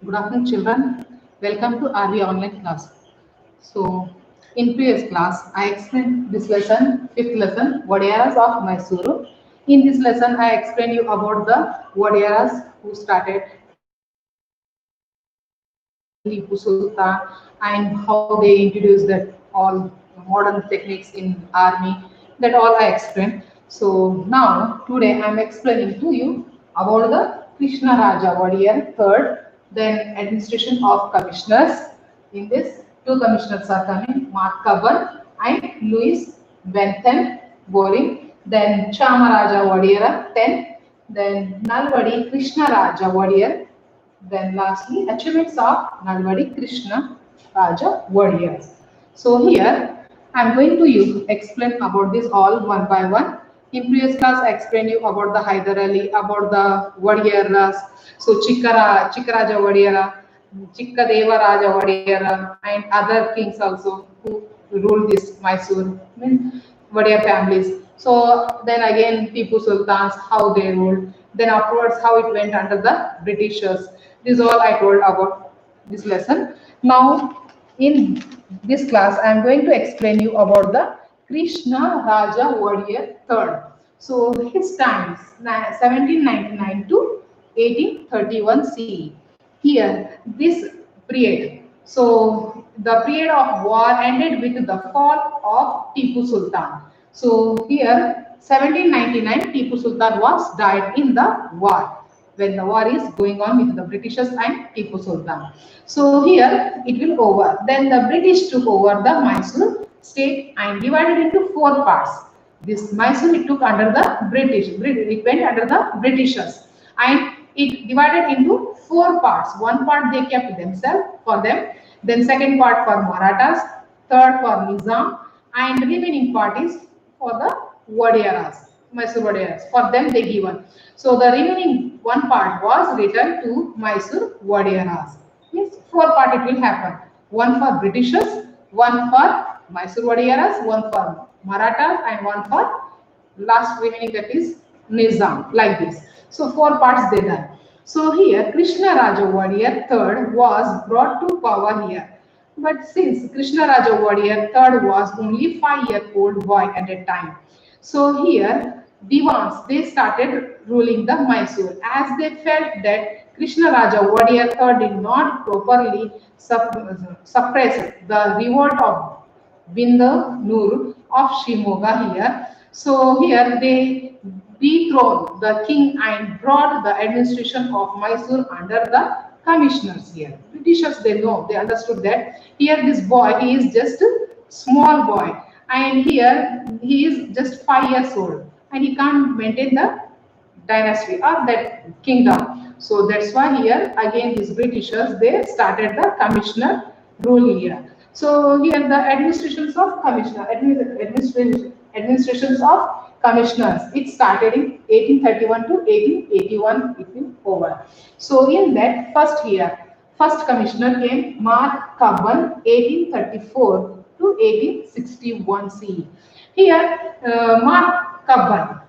Good afternoon, children. Welcome to RV online class. So, in previous class, I explained this lesson, fifth lesson, wodeyars of Mysuru. In this lesson, I explained you about the wodeyars who started Tipu Sultan and how they introduced that all modern techniques in army. That all I explained. So now today I am explaining to you about the Krishna Raja Wadiyar third, then administration of commissioners. In this, two commissioners are coming, Mark Kaban and Louis Bentham Boring. Then Chamaraja Wadiyara 10, then Nalwadi Krishna Raja Wadiyar, then lastly, achievements of Nalwadi Krishna Raja warriors. So here I am going to explain about this all one by one. In previous class, I explained you about the Hyder Ali, about the warriors. So Chikkaraja warrior, Chikkadeva Raja warrior, and other kings also who ruled this Mysore, means warrior families. So then again, Tipu Sultans, how they ruled. Then afterwards, how it went under the Britishers. This is all I told about this lesson. Now, in this class, I am going to explain you about the Krishna Raja Warrior III. So, his times 1799 to 1831 CE. Here, this period. So, the period of war ended with the fall of Tipu Sultan. So, here 1799 Tipu Sultan was died in the war when the war is going on with the Britishers and Tipu Sultan. So here it will over. Then the British took over the Mysore state and divided into four parts. This Mysore it took under the British. It went under the Britishers and it divided into four parts. One part they kept themselves for them. Then second part for Marathas, third for Nizam, and remaining part is for the wodeyars. Mysore wodeyars. For them they given. So the remaining one part was returned to Mysore wodeyars. Means four part it will happen. One for Britishers, one for Mysore wodeyars, one for Marathas, and one for last remaining that is Nizam. Like this. So four parts they done. So here Krishna Raja Wadiyar III was brought to power here. But since Krishna Raja Wadiyar III was only 5-year-old boy at that time, so here Divans they started ruling the Mysore as they felt that Krishna Raja Wadiyar III did not properly suppress the revolt of Binda of Shimoga here. So here they dethroned the king and brought the administration of Mysore under the commissioners here. Britishers they know, they understood that here this boy he is just a small boy and here he is just 5 years old and he can't maintain the dynasty or that kingdom. So that's why here again these Britishers they started the commissioner rule here. So here the administrations of commissioner, administrations of commissioners. It started in 1831 to 1881. It will over. So in that first year, first commissioner came Mark Cubbon, 1834 to 1861 CE. Here, Mark Cubbon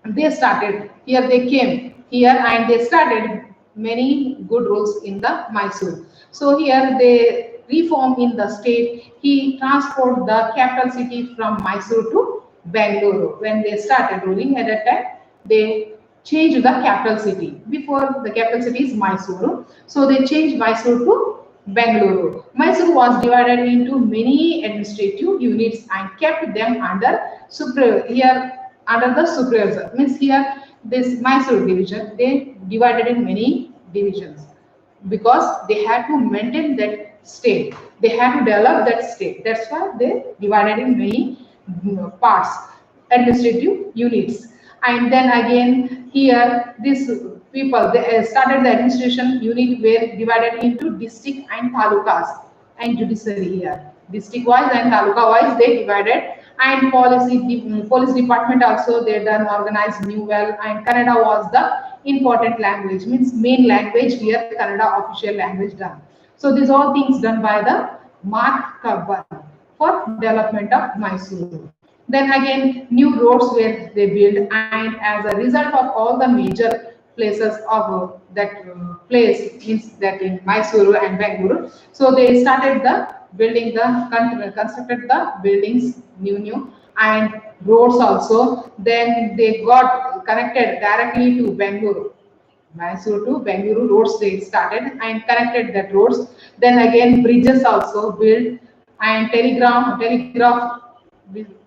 they started here they came here and they started many good rules in the Mysore. So here they reform in the state. He transferred the capital city from Mysore to Bangalore. When they started ruling at that time, they changed the capital city. Before the capital city is Mysore, so they changed Mysore to Bangalore. Mysore was divided into many administrative units and kept them under super here under the superiors. Means here this Mysore division they divided in many divisions because they had to maintain that state. They had to develop that state. That's why they divided in many parts, administrative units. And then again here these people they started the administration unit were divided into district and talukas and judiciary here. District wise and taluka wise they divided and police department also they done organized new well and Kannada was the important language means main language here Kannada official language done. So these all things done by the Mark Kabban for development of Mysuru. Then again new roads were they built and as a result of all the major places of that place means that in Mysuru and Bangalore. So they started the building the constructed the buildings new and roads also. Then they got connected directly to Bangalore. Mysore to Bangalore roads they started and connected that roads. Then again bridges also built and telegraph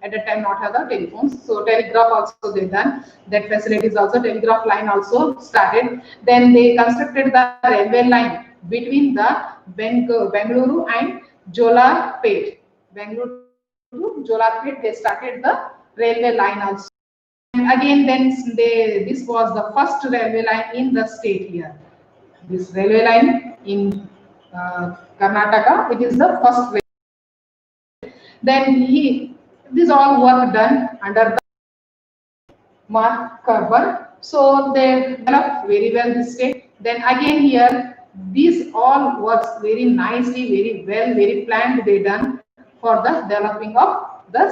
at that time not have the telephones, so telegraph also they done that facilities also telegraph line also started. Then they constructed the railway line between the Bengaluru and Jolarpet. Bangalore to Jolarpet they started the railway line also. And again then this was the first railway line in the state here. This railway line in Karnataka, it is the first. Then this all work done under the Mark Carbon. So they developed very well this state. Then again here, these all works very nicely, very well, very planned they done for the developing of the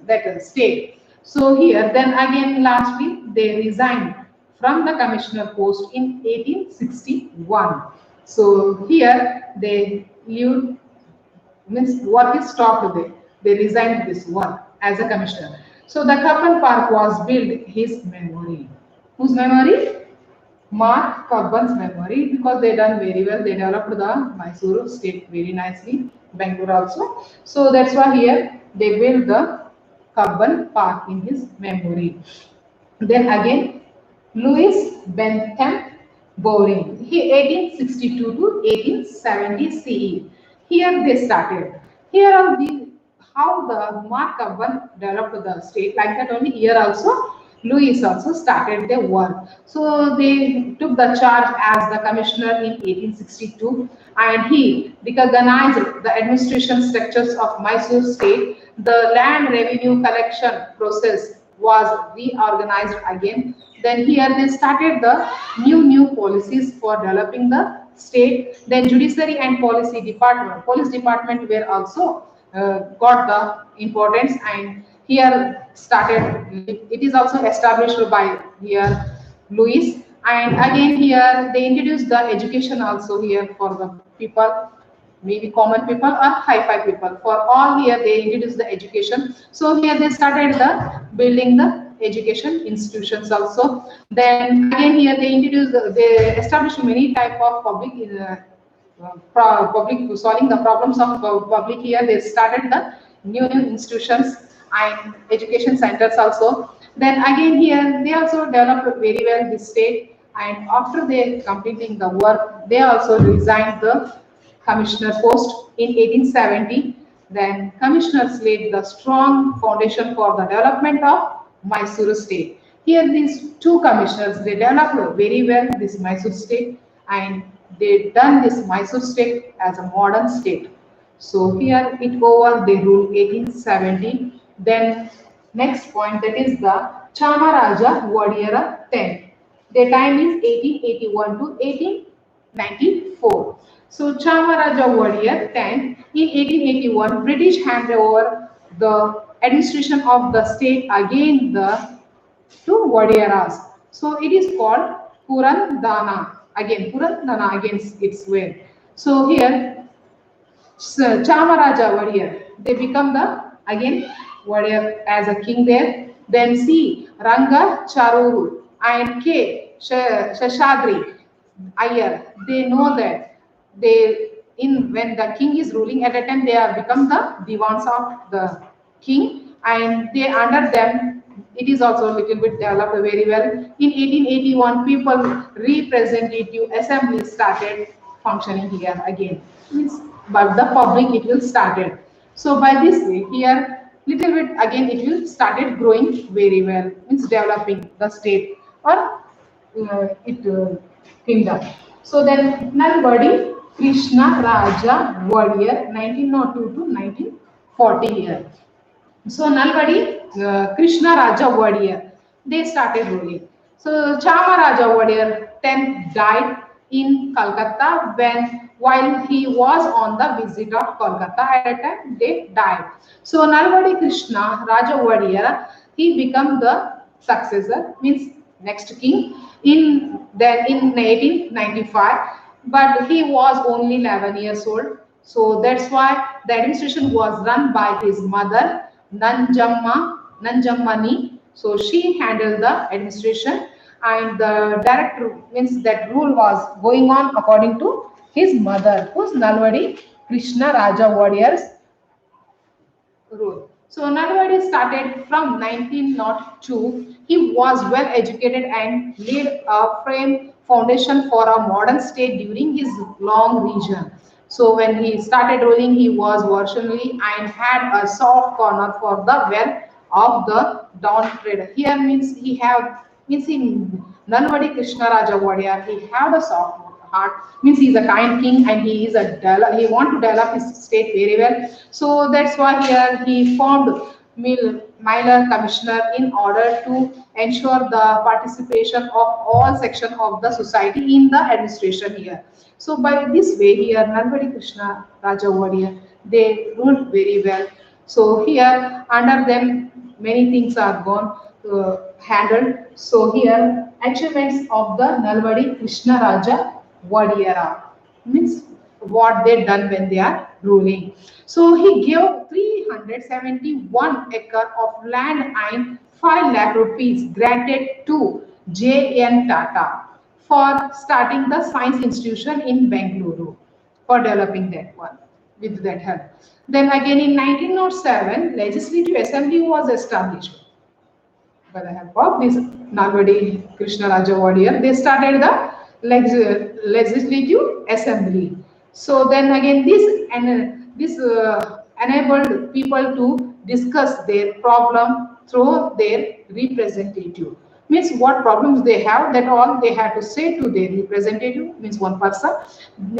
that state. So here, then again lastly, they resigned from the commissioner post in 1861. So here they lived means work is stopped there. They resigned this work as a commissioner. So the Kappan Park was built his memory. Whose memory? Mark Kabban's memory, because they done very well. They developed the Mysuru state very nicely, Bangalore also. So that's why here they built the Kabban Park in his memory. Then again, Louis Bentham Bowring, he 1862 to 1870 CE. Here they started. Here are the how the Mark Cuban developed the state. Like that only here also Louis also started their work. So they took the charge as the commissioner in 1862 and he recognized the administration structures of Mysore state. The land revenue collection process was reorganized again. Then here they started the new policies for developing the state. Then judiciary and police department were also got the importance and here started. It is also established by here Louis. And again here they introduced the education also here for the people, maybe common people or high-fi people. For all here they introduced the education. So here they started the building the education institutions also. Then again here they introduced they established many type of public public solving the problems of public. Here they started the new institutions and education centers also. Then again here they also developed very well this state and after they completing the work they also resigned the commissioner post in 1870. Then commissioners laid the strong foundation for the development of Mysuru state. Here these two commissioners they developed very well this Mysuru state and they done this Mysore state as a modern state. So here it over they rule 1870. Then next point that is the Chamaraja Wodeyar 10. Their time is 1881 to 1894. So Chamaraja Wodeyar 10 in 1881 British handed over the administration of the state again to wodeyars. So it is called Purandana. Again, Purandana against its will. So here, Chamaraja Wodeyar, they become the again Wodeyar as a king there. Then C. Ranga Charuru and K. Shashadri Iyer, they know that they in when the king is ruling at a time they have become the divans of the king and they under them it is also a little bit developed very well. In 1881 people representative assembly started functioning here again. But the public it will started. So by this way here little bit again it will started growing very well, means developing the state or kingdom. So then Nalbadi Krishna Raja Wodeyar 1902 to 1940 here. So Nalbadi Krishna Raja Wodeyar they started ruling. So Chama Raja Wodeyar 10th died in Calcutta while he was on the visit of Kolkata. At that time they died. So Nalbadi Krishna Raja Wodeyar he became the successor, means next king. in 1895, but he was only 11 years old. So that's why the administration was run by his mother, Nanjammani. So she handled the administration, and the director means that rule was going on according to his mother, who's Nalvadi Krishna Raja Wodeyars rule. So Nalvadi started from 1902. He was well educated and laid a firm foundation for a modern state during his long region. So when he started ruling, he was virtually and had a soft corner for the wealth of the downtrodden. Here means he have means in Nalvadi Krishna Raja Wadiyar, he had a soft heart, means he's a kind king and he is he want to develop his state very well. So that's why here he formed Miller Commissioner in order to ensure the participation of all sections of the society in the administration here. So by this way here, Nalvadi Krishna Raja Wadiyar, they ruled very well. So here under them many things are gone handled. So here achievements of the Nalvadi Krishna Raja Wadiyara means what they done when they are ruling. So he gave 371 acre of land and 5 lakh rupees granted to J.N. Tata for starting the science institution in Bengaluru for developing that one with that help. Then again in 1907, Legislative Assembly was established by the help of this Nalvadi Krishna Raja Wadiyar. They started the Legislative Assembly. So then again this enabled people to discuss their problem through their representative. Means what problems they have, that all they have to say to their representative, means one person,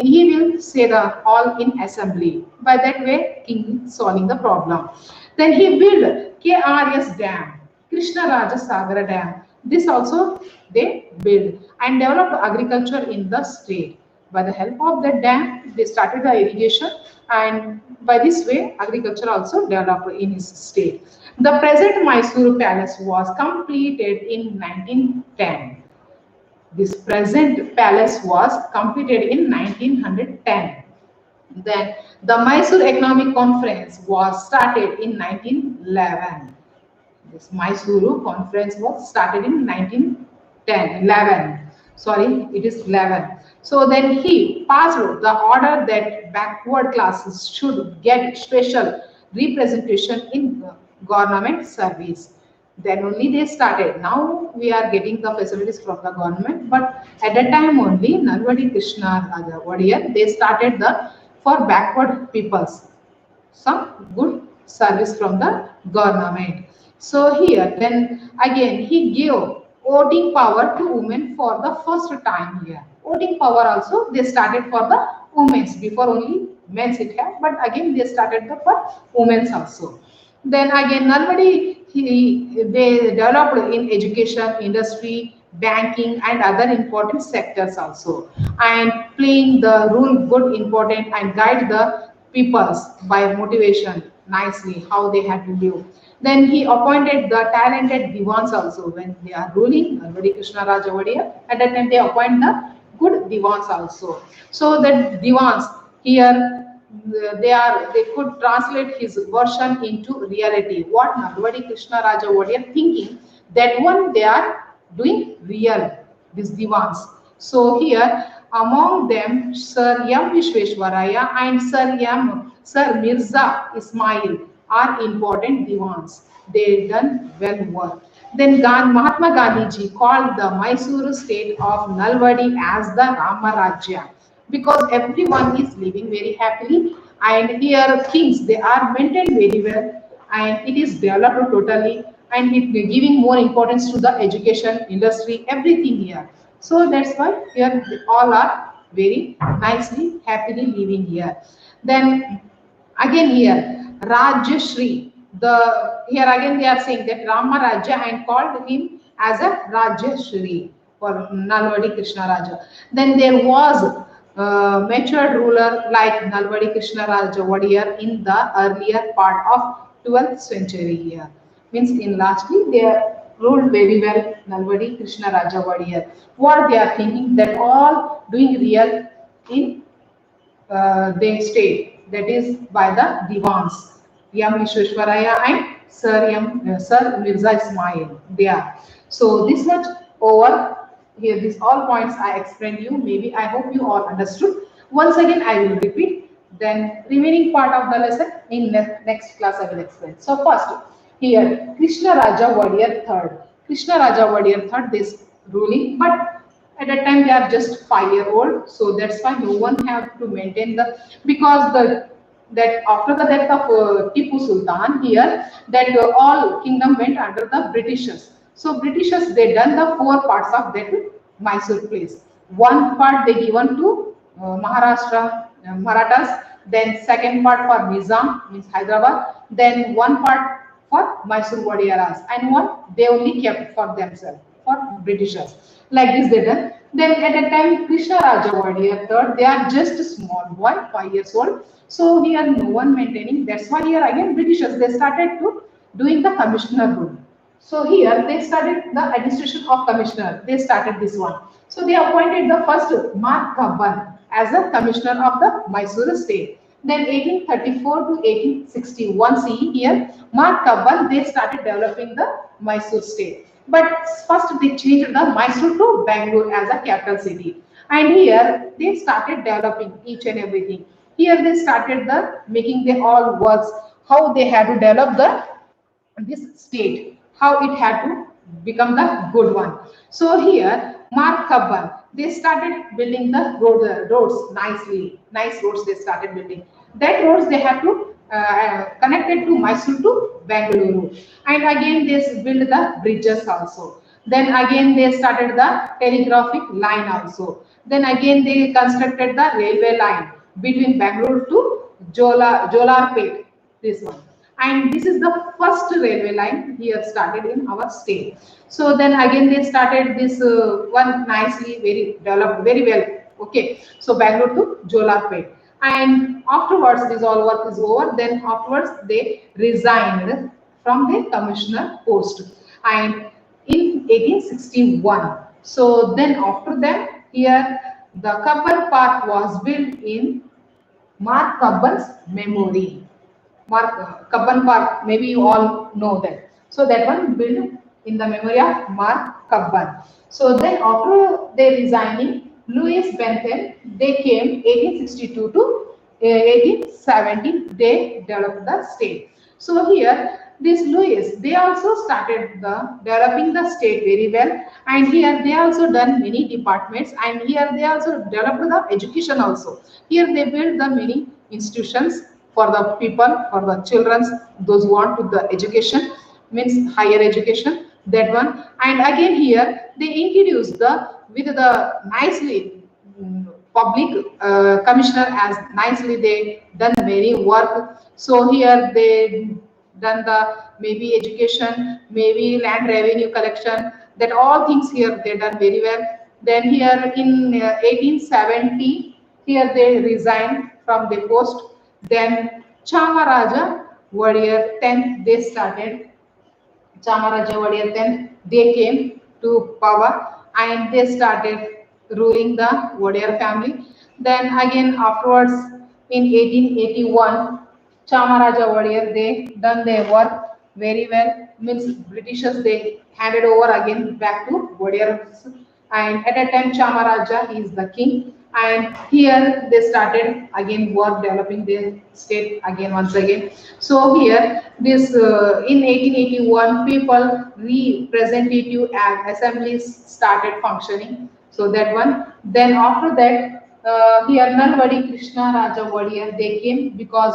he will say the all in assembly. By that way, king is solving the problem. Then he built KRS Dam, Krishna Raja Sagara Dam. This also they built and developed agriculture in the state. By the help of that dam, they started the irrigation, and by this way, agriculture also developed in his state. The present Mysuru Palace was completed in 1910. This present palace was completed in 1910. Then the Mysore Economic Conference was started in 1911. This Mysuru conference was started in 1910, 11. Sorry, it is 11. So then he passed the order that backward classes should get special representation in government service. Then only they started. Now we are getting the facilities from the government, but at that time only Nalvadi Krishna Raja Wadiyar, they started the for backward peoples some good service from the government. So here then again he gave voting power to women for the first time here. Voting power also they started for the women's, before only men's it had, but again they started the for women's also. Then again Nalvadi they developed in education, industry, banking and other important sectors also, and playing the role good important and guide the peoples by motivation nicely how they had to live. Then he appointed the talented divans also when they are ruling. Nalvadi Krishna Raja Wadiyar, at that time they appoint the good divans also. So that divans here they could translate his version into reality. What Nalvadi Krishna Raja Wadiyar thinking, that one they are doing real, these divans. So here among them Sir M. Vishweshwaraya and Sir Mirza Ismail are important divans. They done well work. Then Mahatma Gandhi ji called the Mysuru state of Nalvadi as the Rama Rajya, because everyone is living very happily, and here things they are maintained very well, and it is developed totally, and it giving more importance to the education, industry, everything here. So that's why here all are very nicely, happily living here. Then again here Rajyashri, the here again they are saying that Rama Raja and called him as a Rajyashri for Nalvadi Krishna Raja. Then there was matured ruler like Nalvadi Krishna Raja Wadiyar in the earlier part of 12th century here. Means in lastly there ruled very well Nalvadi Krishna Raja Wadiyar. What they are thinking that all doing real in they state, that is by the Divans, M. Vishweshwaraya and Sir Mirza Ismail. They are. So this much over here. These all points I explained you. Maybe I hope you all understood. Once again, I will repeat. Then remaining part of the lesson in next class I will explain. So first here Krishna Raja Wadiyar third. Krishna Raja Wadiyar third this ruling, but at that time they are just 5 year old, so that's why no one have to maintain the, because the that after the death of Tipu Sultan here, that all kingdom went under the Britishers. So Britishers they done the 4 parts of that Mysore place. One part they given to Maharashtra Marathas, then second part for Nizam means Hyderabad, then one part for Mysore wodeyars, and one they only kept for themselves for Britishers. Like this they done. Then at that time Krishna Raja Wadiyar third, they are just a small boy, 5 years old. So here no one maintaining. That's why here again Britishers they started to doing the commissioner rule. So here they started the administration of commissioner. They started this one. So they appointed the first Mark Kabban as a commissioner of the Mysuru state. Then 1834 to 1861 CE here, Mark Kabban they started developing the Mysore state. But first they changed the Mysore to Bangalore as a capital city. And here they started developing each and everything. Here they started the making the all works, how they had to develop the this state, how it had to become the good one. So here, Mark Kabban, they started building the roads nicely, nice roads they started building. That roads they have to connected to Mysore to Bangalore, and again they build the bridges also. Then again they started the telegraphic line also. Then again they constructed the railway line between Bangalore to Jolarpet. This one, and this is the first railway line here started in our state. So then again they started this one nicely, very developed very well. Okay, so Bangalore to Jolarpet, and afterwards this all work is over. Then afterwards they resigned from the commissioner post, and in 1861. So then after that here the Kabban Park was built in Mark Kabban's memory. Mark Kabban Park, maybe you all know that. So that one built in the memory of Mark Kabban. So then after they resigning, Louis Bentham, they came 1862 to 1870, they developed the state. So here, this Louis, they also started the developing the state very well, and here they also done many departments, and here they also developed the education also. Here they built the many institutions for the people, for the children, those who want to the education, means higher education, that one. And again here they introduced the with the nicely public commissioner as nicely they done many work. So here they done the maybe education, maybe land revenue collection, that all things here they done very well. Then here in 1870, here they resigned from the post. Then Chamaraja Wadiyar 10th they started. Chamaraja Wadiyar 10th they came to power, and they started ruling the Wadiyar family. Then again afterwards in 1881, Chamaraja Wadiyar they done their work very well. Means Britishers they handed over again back to Wadiyars, and at that time Chamaraja is the king. And here they started again work developing their state again once again. So here this in 1881 people representative and assemblies started functioning. So that one. Then after that here Nalvadi Krishna Raja Wadiyar they came because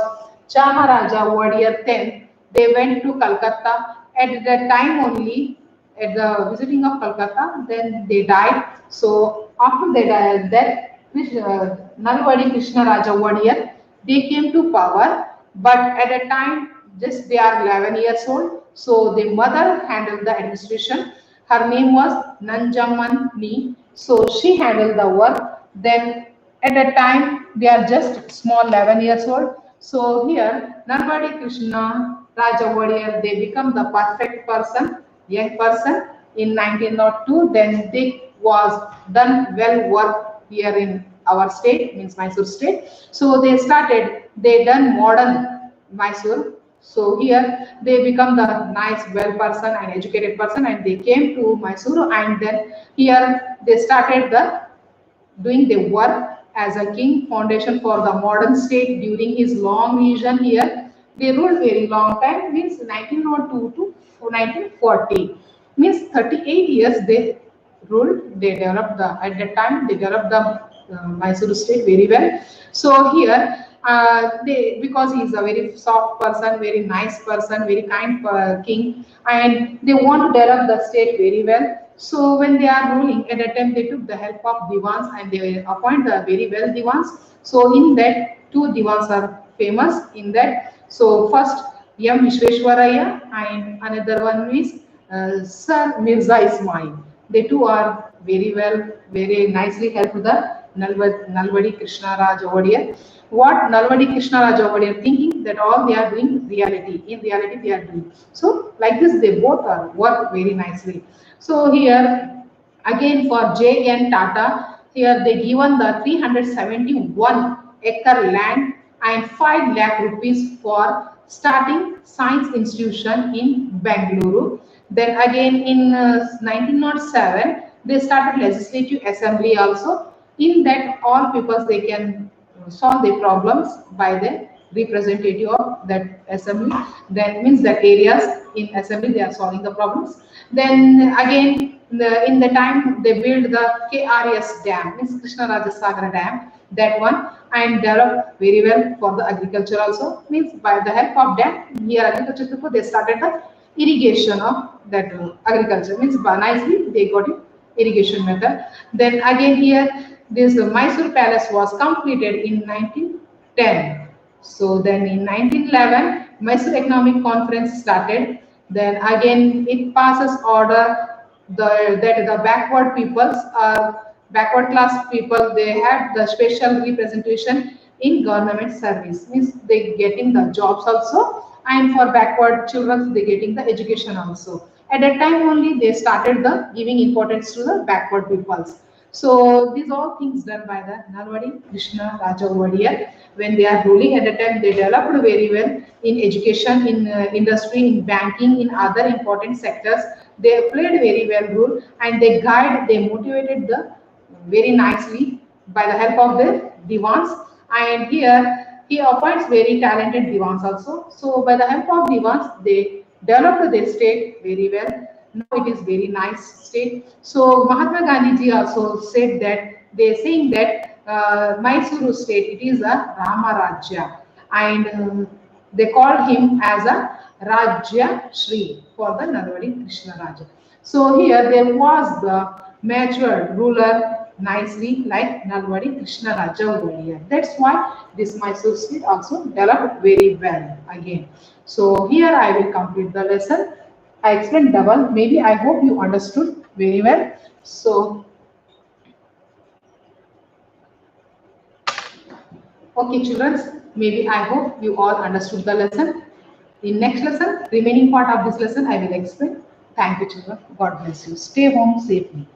Chamaraja Wadiyar 10 they went to Calcutta at that time only, at the visiting of Calcutta, then they died. So after they died, that Nalvadi Krishna Raja Wadiyar, they came to power, but at a time just they are 11 years old. So the mother handled the administration. Her name was Nanjamani. So she handled the work. Then at that time they are just small 11 years old. So here Nalvadi Krishna Raja Wadiyar, they become the perfect person young person in 1902. Then they was done well work here in our state, means Mysore state. So they done modern Mysore. So here they become the nice, well person and educated person, and they came to Mysuru, and then here they started the doing the work as a king foundation for the modern state during his long region here. They ruled very long time, means 1902 to 1940, means 38 years they ruled. They developed the at that time they developed the Mysuru state very well. So here they, because he is a very soft person, very nice person, very kind king, and they want to develop the state very well. So when they are ruling at that time, they took the help of divans and they appoint the very well divans. So in that, two divans are famous in that. So first M. Vishweshwaraya and another one is Sir Mirza Ismail. They two are very well, very nicely helped the Nalvadi Krishna Raj Wodeyar. What Nalvadi Krishna Raj Wodeyar thinking that all they are doing reality. In reality, they are doing. So like this, they both are work very nicely. So here again for J.N. Tata, here they given the 371 acre land and 5 lakh rupees for starting science institution in Bangalore. Then again in 1907, they started legislative assembly also. In that all peoples they can solve their problems by the representative of that assembly. That means that areas in assembly they are solving the problems. Then again in the time they build the KRS dam, means Krishna Rajasagar dam, that one, and developed very well for the agriculture also, means by the help of dam here agriculture people they started the irrigation of that agriculture, means by nicely they got it irrigation method. Then again here this Mysore Palace was completed in 1910. So then in 1911 Mysore Economic Conference started. Then again it passes order that the backward peoples are backward class people, they had the special representation in government service, means they getting the jobs also, and for backward children they getting the education also. At that time only they started the giving importance to the backward peoples. So these all things done by the Nalvadi Krishna Raja Wodeyar. When they are ruling at the time, they developed very well in education, in industry, in banking, in other important sectors. They played very well role, and they guide, they motivated the very nicely by the help of the divans. And here he appoints very talented divans also. So by the help of divans, they developed their state very well. Now it is very nice state. So Mahatma Gandhi ji also said that they saying that Mysuru state it is a Rama Rajya, and they called him as a Rajya Shri for the Nalvadi Krishna Raja. So here there was the mature ruler nicely like Nalvadi Krishna Raja Wodeyar. That's why this Mysore state also developed very well again. So here I will complete the lesson. I explained double. Maybe I hope you understood very well. So, okay, children. Maybe I hope you all understood the lesson. In next lesson, remaining part of this lesson, I will explain. Thank you, children. God bless you. Stay home safely.